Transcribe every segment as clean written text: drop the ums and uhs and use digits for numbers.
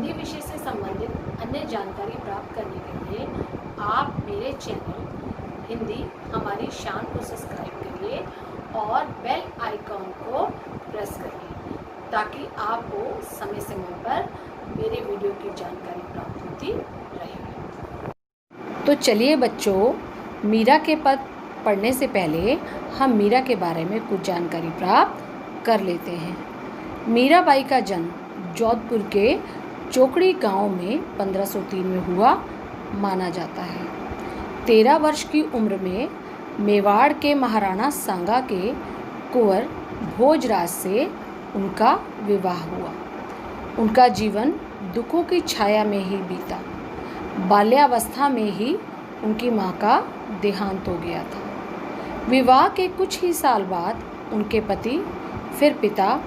हिंदी विषय से संबंधित अन्य जानकारी प्राप्त करने के लिए आप मेरे चैनल हिंदी हमारी शान को सब्सक्राइब करिए और बेल आइकॉन को प्रेस करिए ताकि आपको समय समय पर मेरे वीडियो की जानकारी प्राप्त होती रहेगी। तो चलिए बच्चों, मीरा के पद पढ़ने से पहले हम मीरा के बारे में कुछ जानकारी प्राप्त कर लेते हैं। मीराबाई का जन्म जोधपुर के चोकड़ी गांव में 1503 में हुआ माना जाता है। 13 वर्ष की उम्र में मेवाड़ के महाराणा सांगा के कुंवर भोजराज से उनका विवाह हुआ। उनका जीवन दुखों की छाया में ही बीता। बाल्यावस्था में ही उनकी मां का देहांत हो गया था। विवाह के कुछ ही साल बाद उनके पति, फिर पिता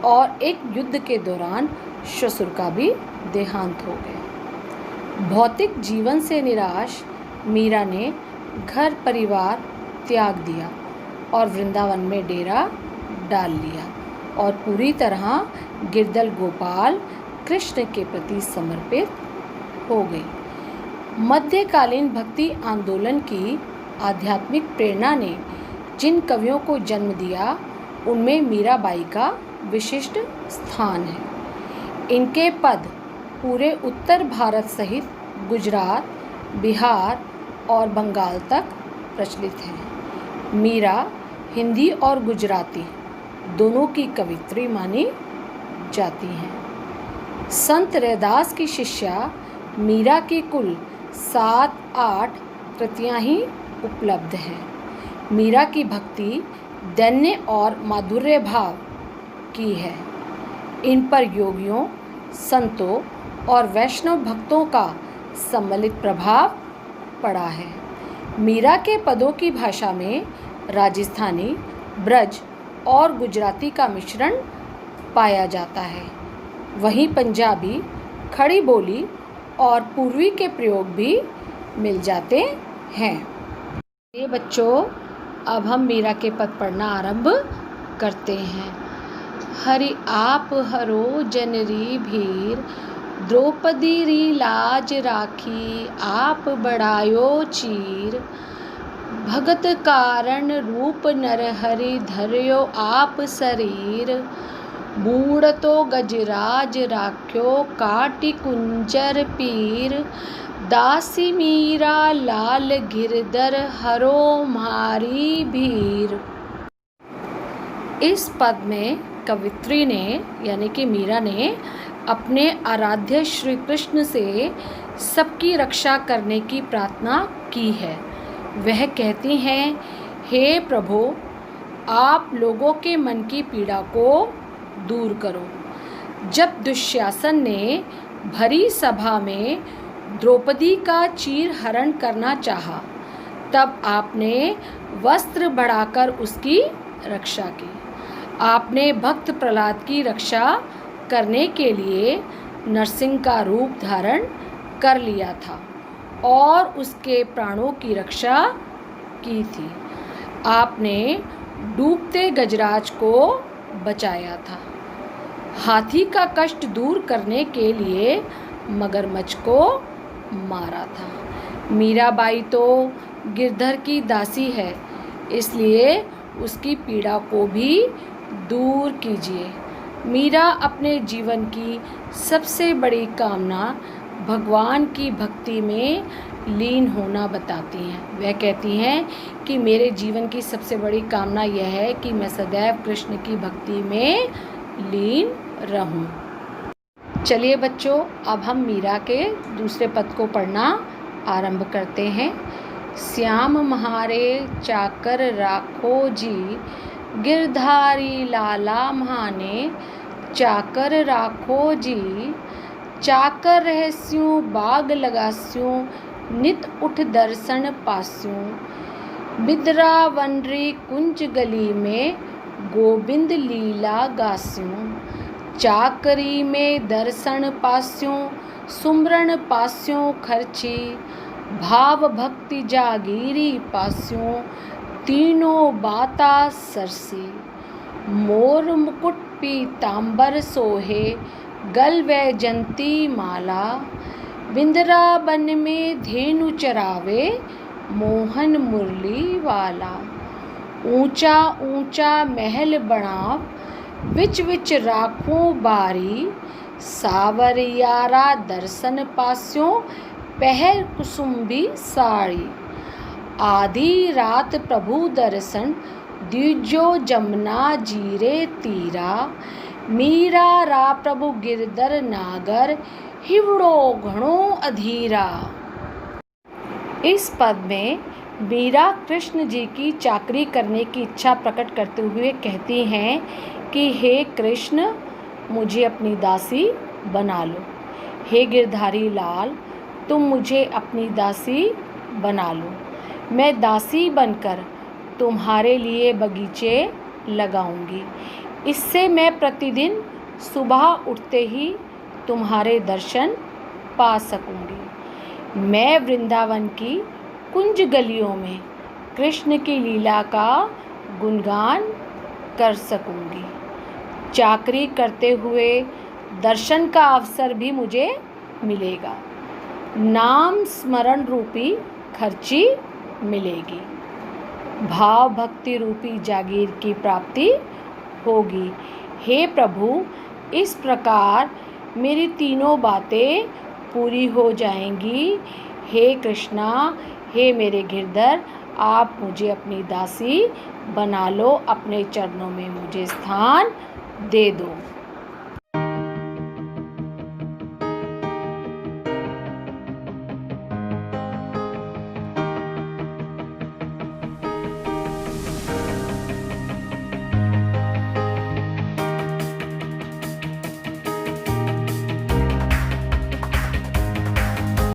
और एक युद्ध के दौरान ससुर का भी देहांत हो गया। भौतिक जीवन से निराश मीरा ने घर परिवार त्याग दिया और वृंदावन में डेरा डाल लिया और पूरी तरह गिरधर गोपाल कृष्ण के प्रति समर्पित हो गई। मध्यकालीन भक्ति आंदोलन की आध्यात्मिक प्रेरणा ने जिन कवियों को जन्म दिया उनमें मीराबाई का विशिष्ट स्थान है। इनके पद पूरे उत्तर भारत सहित गुजरात, बिहार और बंगाल तक प्रचलित हैं। मीरा हिंदी और गुजराती दोनों की कवित्री मानी जाती हैं। संत रैदास की शिष्या मीरा की कुल 7-8 कृतियाँ ही उपलब्ध हैं। मीरा की भक्ति दैन्य और माधुर्य भाव की है। इन पर योगियों, संतों और वैष्णव भक्तों का सम्मिलित प्रभाव पड़ा है। मीरा के पदों की भाषा में राजस्थानी, ब्रज और गुजराती का मिश्रण पाया जाता है। वहीं पंजाबी, खड़ी बोली और पूर्वी के प्रयोग भी मिल जाते हैं। ये बच्चों, अब हम मीरा के पद पढ़ना आरंभ करते हैं। हरि आप हरो जनरी भीर, द्रौपदी री लाज राखी, आप बढ़ायो चीर। भगत कारण रूप नर हरि, धर्यो आप शरीर। बूढ़ तो गजराज राख्यो, काटी कुंजर पीर। दासी मीरा लाल गिरधर, हरो मारी भीर। इस पद में कवित्री ने यानी कि मीरा ने अपने आराध्य श्री कृष्ण से सबकी रक्षा करने की प्रार्थना की है। वह कहती हैं, हे प्रभु, आप लोगों के मन की पीड़ा को दूर करो। जब दुशासन ने भरी सभा में द्रौपदी का चीर हरण करना चाहा, तब आपने वस्त्र बढ़ाकर उसकी रक्षा की। आपने भक्त प्रहलाद की रक्षा करने के लिए नरसिंह का रूप धारण कर लिया था और उसके प्राणों की रक्षा की थी। आपने डूबते गजराज को बचाया था। हाथी का कष्ट दूर करने के लिए मगरमच्छ को मारा था। मीराबाई तो गिरधर की दासी है, इसलिए उसकी पीड़ा को भी दूर कीजिए। मीरा अपने जीवन की सबसे बड़ी कामना भगवान की भक्ति में लीन होना बताती हैं। वह कहती हैं कि मेरे जीवन की सबसे बड़ी कामना यह है कि मैं सदैव कृष्ण की भक्ति में लीन रहूं। चलिए बच्चों, अब हम मीरा के दूसरे पद को पढ़ना आरंभ करते हैं। श्याम म्हारे चाकर राखो जी, गिरधारी लाला म्हाने चाकर राखो जी। चाकर रहस्यों बाग लगास्यों, नित उठ दर्शन पास्यों। बिदरा वनरी कुंज गली में, गोविंद लीला गास्यों। चाकरी में दर्शन पास्यों, सुमरन पास्यों खर्ची। भाव भक्ति जागीरी पास्यों, तीनों बाता सरसी। मोर मुकुट पीतांबर सोहे, गल वैजंती माला, वृंदावन में धेनु चरावे, मोहन मुरली वाला। ऊंचा ऊंचा महल बनाव, विच विच राखों बारी, सावरियारा दर्शन पास्यों, पहर कुसुम्बी साड़ी। आधी रात प्रभु दर्शन, द्विजो जमुना जीरे तीरा, मीरा रा प्रभु गिरधर नागर, हिवड़ो घणो अधीरा। इस पद में मीरा कृष्ण जी की चाकरी करने की इच्छा प्रकट करते हुए कहती हैं कि हे कृष्ण, मुझे अपनी दासी बना लो। हे गिरधारी लाल, तुम मुझे अपनी दासी बना लो। मैं दासी बनकर तुम्हारे लिए बगीचे लगाऊंगी। इससे मैं प्रतिदिन सुबह उठते ही तुम्हारे दर्शन पा सकूंगी। मैं वृंदावन की कुंज गलियों में कृष्ण की लीला का गुणगान कर सकूंगी। चाकरी करते हुए दर्शन का अवसर भी मुझे मिलेगा। नाम स्मरण रूपी खर्ची मिलेगी। भाव भक्ति रूपी जागीर की प्राप्ति होगी। हे प्रभु, इस प्रकार मेरी तीनों बातें पूरी हो जाएंगी। हे कृष्णा, हे मेरे गिरधर, आप मुझे अपनी दासी बना लो, अपने चरणों में मुझे स्थान दे दो।